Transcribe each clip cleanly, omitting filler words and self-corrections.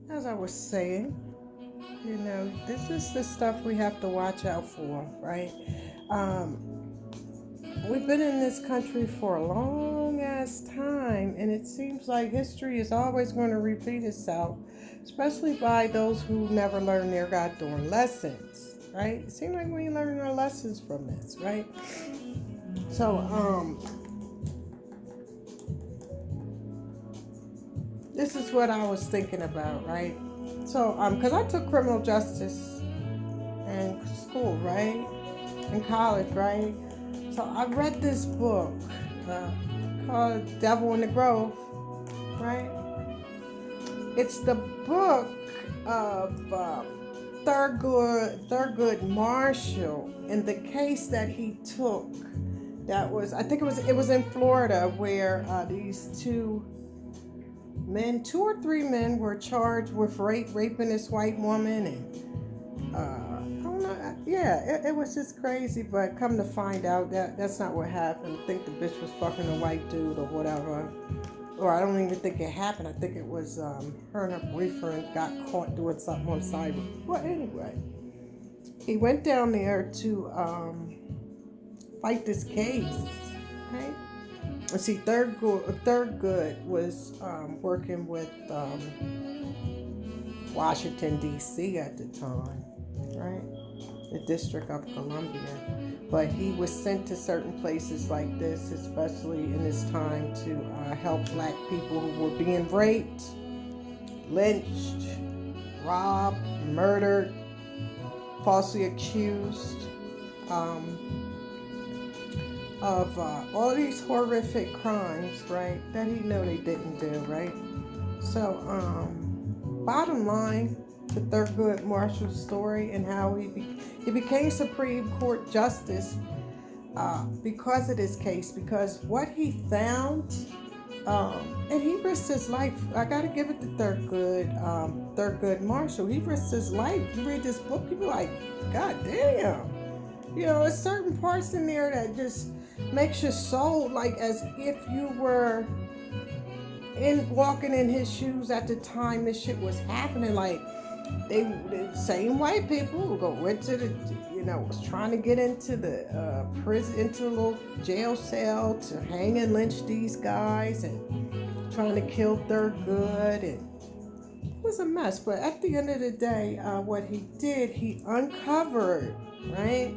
as I was saying, this is the stuff we have to watch out for, right? Um, we've been in this country for a long ass time, and it seems like history is always going to repeat itself, especially by those who never learn their goddamn lessons, right? It seems like we learn our lessons from this, right? So, this is what I was thinking about, right? So, because I took criminal justice in school, right? In college, right? So I read this book uh, called Devil in the Grove, right? It's the book of Thurgood Marshall and the case that he took. That was, I think it was in Florida where these two or three men were charged with raping this white woman, and I don't know, yeah, it was just crazy. But come to find out that that's not what happened. I think the bitch was fucking a white dude or whatever, or I don't even think it happened. I think it was her and her boyfriend got caught doing something on the side. Well, anyway, he went down there to fight this case, right? Let's see, Thurgood was working with Washington, D.C. at the time, right? The District of Columbia. But he was sent to certain places like this, especially in this time, to help black people who were being raped, lynched, robbed, murdered, falsely accused of all these horrific crimes, right? That he know they didn't do, right? So, bottom line to Thurgood Marshall's story and how he became Supreme Court Justice because of this case, because what he found, and he risked his life. I gotta give it to Thurgood Marshall. He risked his life. You read this book, you be like, God damn. There's certain parts in there that just makes your soul like as if you were in walking in his shoes at the time this shit was happening. Like the same white people who went to the was trying to get into the prison, into a little jail cell to hang and lynch these guys and trying to kill Thurgood, and it was a mess. But at the end of the day, what he did, he uncovered, right?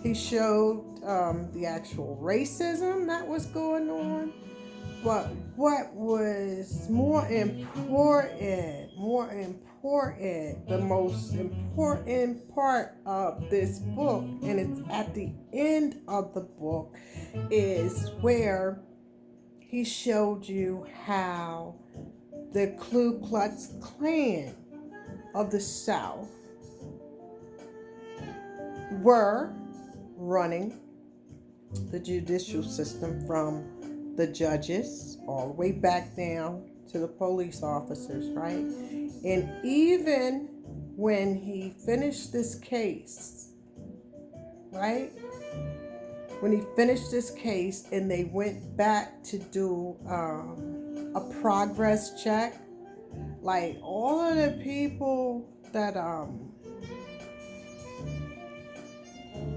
He showed the actual racism that was going on. But what was more important, the most important part of this book, and it's at the end of the book, is where he showed you how the Ku Klux Klan of the South were running the judicial system, from the judges all the way back down to the police officers, right? And even when he finished this case, right? When he finished this case and they went back to do a progress check, like all of the people that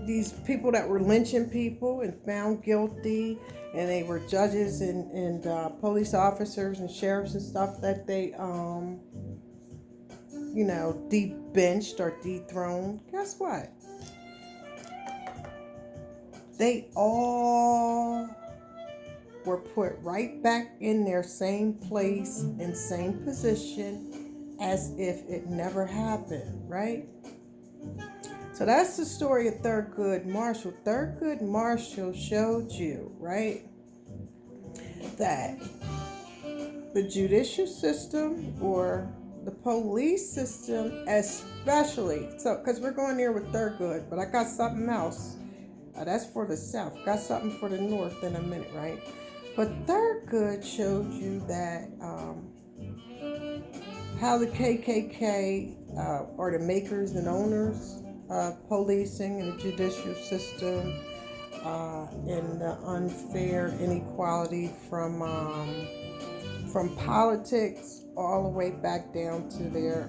these people that were lynching people and found guilty, and they were judges and police officers and sheriffs and stuff that they debenched or dethroned. Guess what? They all were put right back in their same place and same position as if it never happened, right? So that's the story of Thurgood Marshall. Thurgood Marshall showed you, right, that the judicial system or the police system, especially, so because we're going there with Thurgood, but I got something else. That's for the South. Got something for the North in a minute, right? But Thurgood showed you that how the KKK are the makers and owners of policing and the judicial system, and the unfair inequality from politics all the way back down to their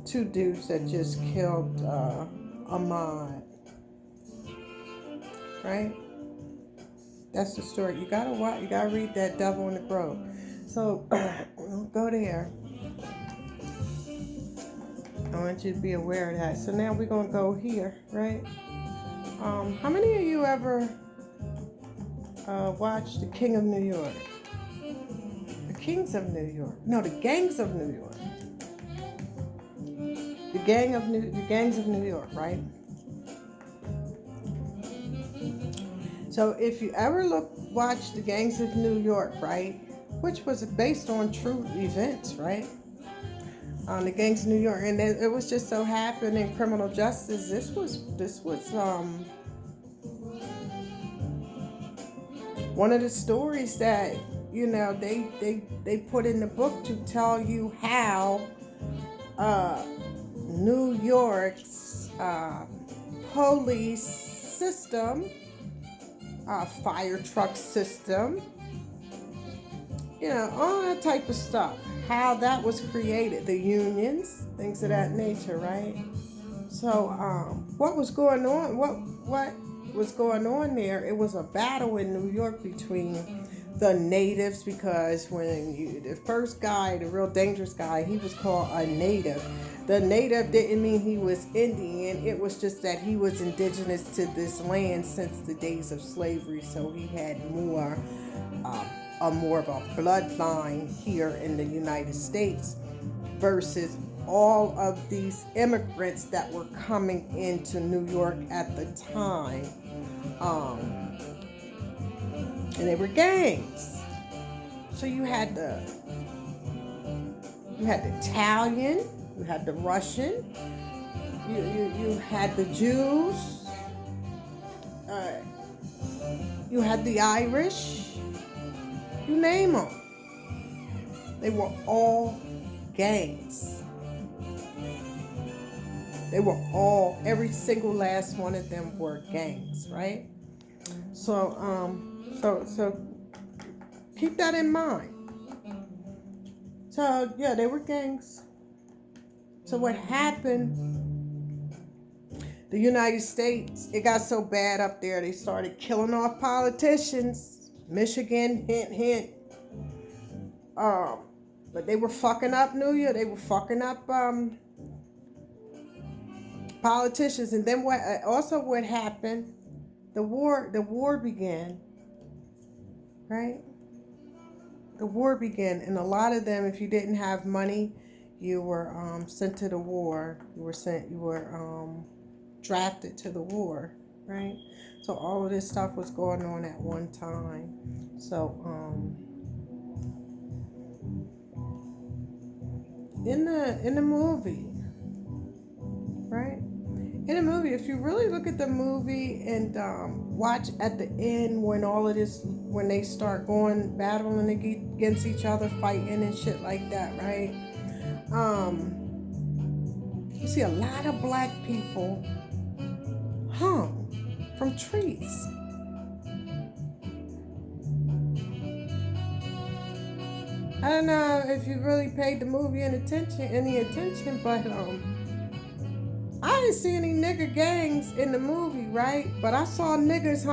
two dudes that just killed Ahmaud. Right? That's the story. You gotta watch. You gotta read that Devil in the Grove. So we'll go there. I want you to be aware of that. So now we're gonna go here, right? How many of you ever watched The King of New York? The Kings of New York? No, The Gangs of New York. The Gangs of New York, right? So if you ever watch The Gangs of New York, right, which was based on true events, right? The Gangs of New York, and it was just so happened in criminal justice. This was one of the stories that they put in the book to tell you how New York's police system, fire truck system, all that type of stuff. How that was created, the unions, things of that nature, right? So, what was going on? What was going on there? It was a battle in New York between the natives, because the first guy, the real dangerous guy, he was called a native. The native didn't mean he was Indian. It was just that he was indigenous to this land since the days of slavery. So he had more of a bloodline here in the United States versus all of these immigrants that were coming into New York at the time. And they were gangs. So you had the Italian, you had the Russian, you had the Jews, you had the Irish. You name them. They were all gangs. Every single last one of them were gangs, right? So keep that in mind. So yeah, they were gangs. So what happened? The United States, it got so bad up there, they started killing off politicians. Michigan, hint, hint. But they were fucking up New York. They were fucking up politicians. And then what happened? The war began. Right? The war began, and a lot of them, if you didn't have money, you were sent to the war. You were drafted to the war. Right? So all of this stuff was going on at one time. So in the movie, right? In the movie, if you really look at the movie and watch at the end when they start battling against each other, fighting and shit like that, right? You see a lot of black people hung from trees. I don't know if you really paid the movie any attention, but I didn't see any nigger gangs in the movie, right? But I saw niggas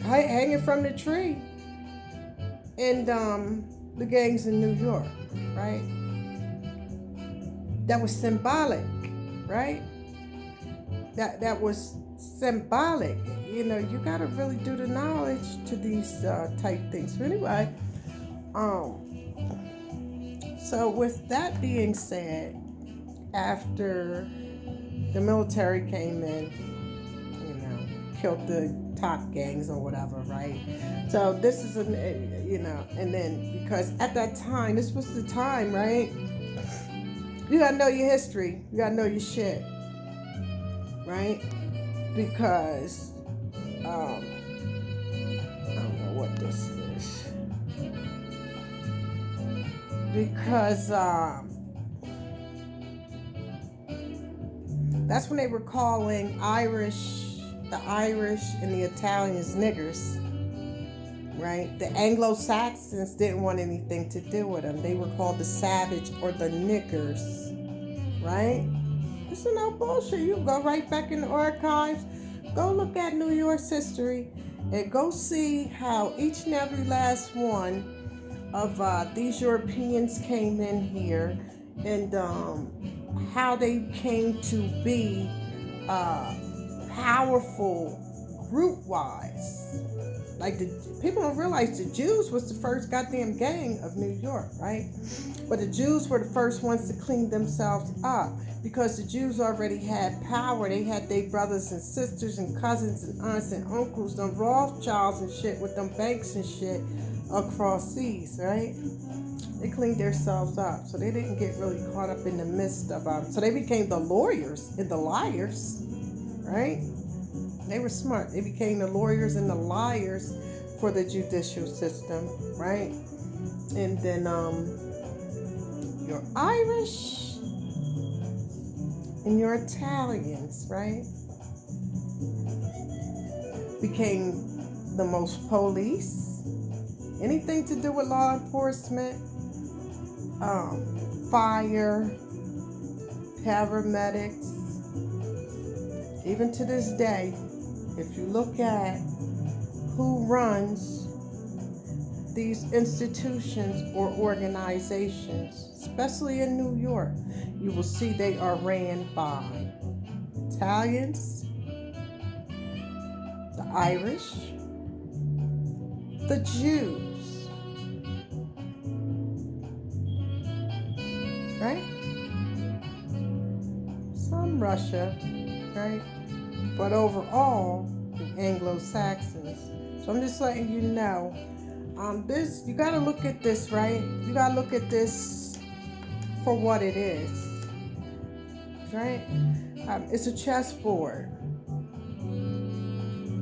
hanging from the tree in the gangs in New York, right? That was symbolic, right? That was symbolic. You gotta really do the knowledge to these type things. But anyway, so with that being said, after the military came in, killed the top gangs or whatever, right? So this is and then because at that time, this was the time, right? You gotta know your history. You gotta know your shit, right? Because I don't know what this is. Because that's when they were calling the Irish and the Italians niggers, right? The Anglo-Saxons didn't want anything to do with them. They were called the savage or the niggers, right? This is no bullshit. You go right back in the archives, go look at New York's history, and go see how each and every last one of these Europeans came in here, and how they came to be powerful group-wise. Like, the people don't realize the Jews was the first goddamn gang of New York, right? But the Jews were the first ones to clean themselves up because the Jews already had power. They had their brothers and sisters and cousins and aunts and uncles, them Rothschilds and shit with them banks and shit across seas, right? They cleaned themselves up, so they didn't get really caught up in the midst of so they became the lawyers and the liars, right? They were smart. They became the lawyers and the liars for the judicial system, right? And then your Irish and your Italians, right, became the most police. Anything to do with law enforcement, fire, paramedics. Even to this day, if you look at who runs these institutions or organizations, especially in New York, you will see they are ran by Italians, the Irish, the Jews, right? Some Russia, right? But overall, the Anglo-Saxons. So I'm just letting you know, this, you got to look at this, right? You got to look at this for what it is, right? It's a chessboard.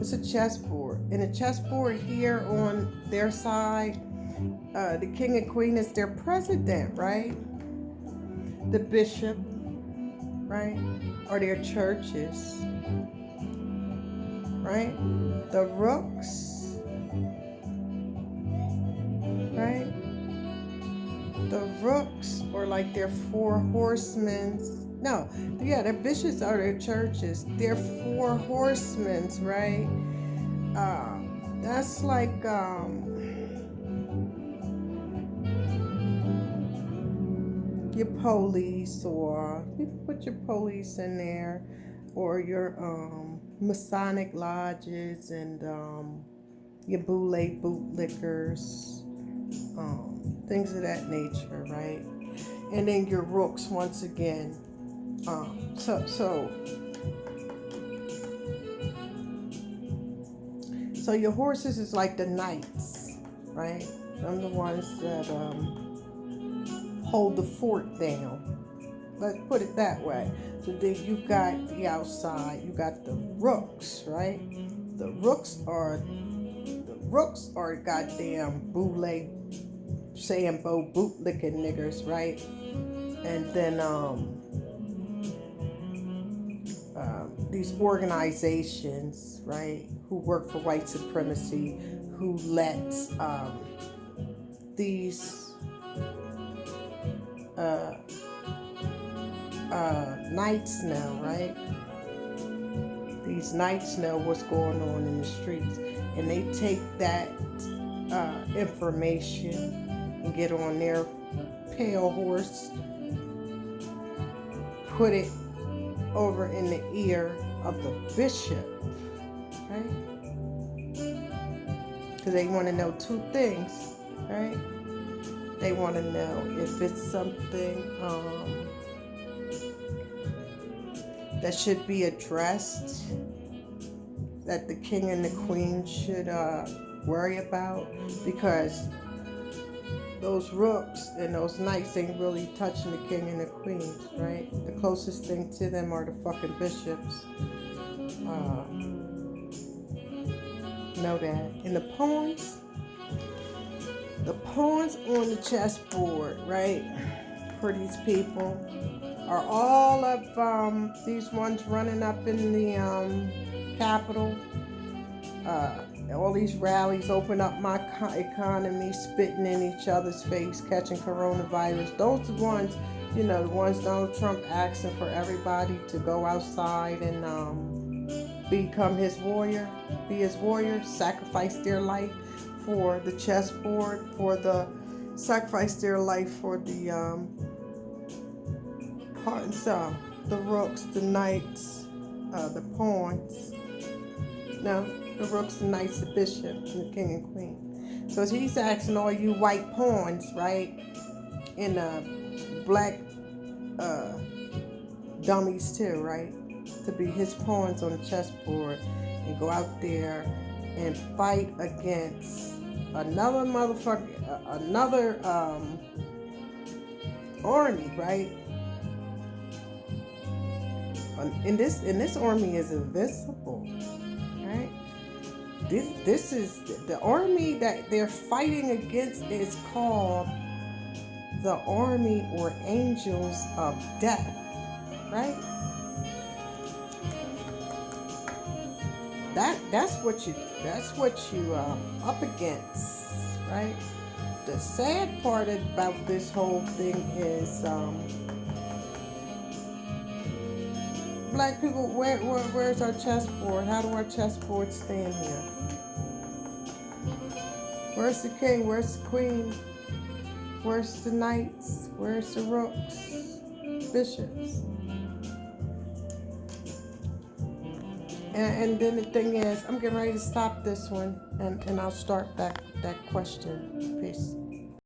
It's a chessboard. And the chessboard here on their side, the king and queen is their president, right? The bishop, right? Or their churches, right? The rooks, right? The rooks are like their four horsemen. No, yeah, their bishops are their churches. They're four horsemen, right? That's like your police, or you can put your police in there, or your Masonic lodges and your bootlickers, things of that nature, right? And then your rooks once again. So your horses is like the knights, right? I'm the ones that hold the fort down. Let's put it that way. So then you got the outside, you got the rooks, right? The rooks are goddamn bootleg, Sambo, bootlicking niggers, right? And then these organizations, right, who work for white supremacy, who let these knights know, right? These knights know what's going on in the streets, and they take that information and get on their pale horse, put it over in the ear of the bishop, right? Because they want to know two things, right? They want to know if it's something that should be addressed, that the king and the queen should worry about, because those rooks and those knights ain't really touching the king and the queen, right? The closest thing to them are the fucking bishops. Know that. And the pawns on the chessboard, right, for these people are all of these ones running up in the Capitol, all these rallies, open up my economy, spitting in each other's face, catching coronavirus. Those are the ones, the ones Donald Trump asking for everybody to go outside and become his warrior, be his warrior, sacrifice their life for the chessboard, sacrifice their life for the hearts, the rooks, the knights, the pawns. No, the rooks, the knights, the bishops, and the king and queen. So he's asking all you white pawns, right, and black dummies too, right, to be his pawns on the chessboard and go out there and fight against another army, right? And this army is invisible, right? This is the army that they're fighting against is called the army or angels of death, right? That's what you up against, right? The sad part about this whole thing is black people, where's our chessboard? How do our chessboard stand here? Where's the king? Where's the queen? Where's the knights? Where's the rooks? Bishops? And then the thing is, I'm getting ready to stop this one, and I'll start that question. Peace.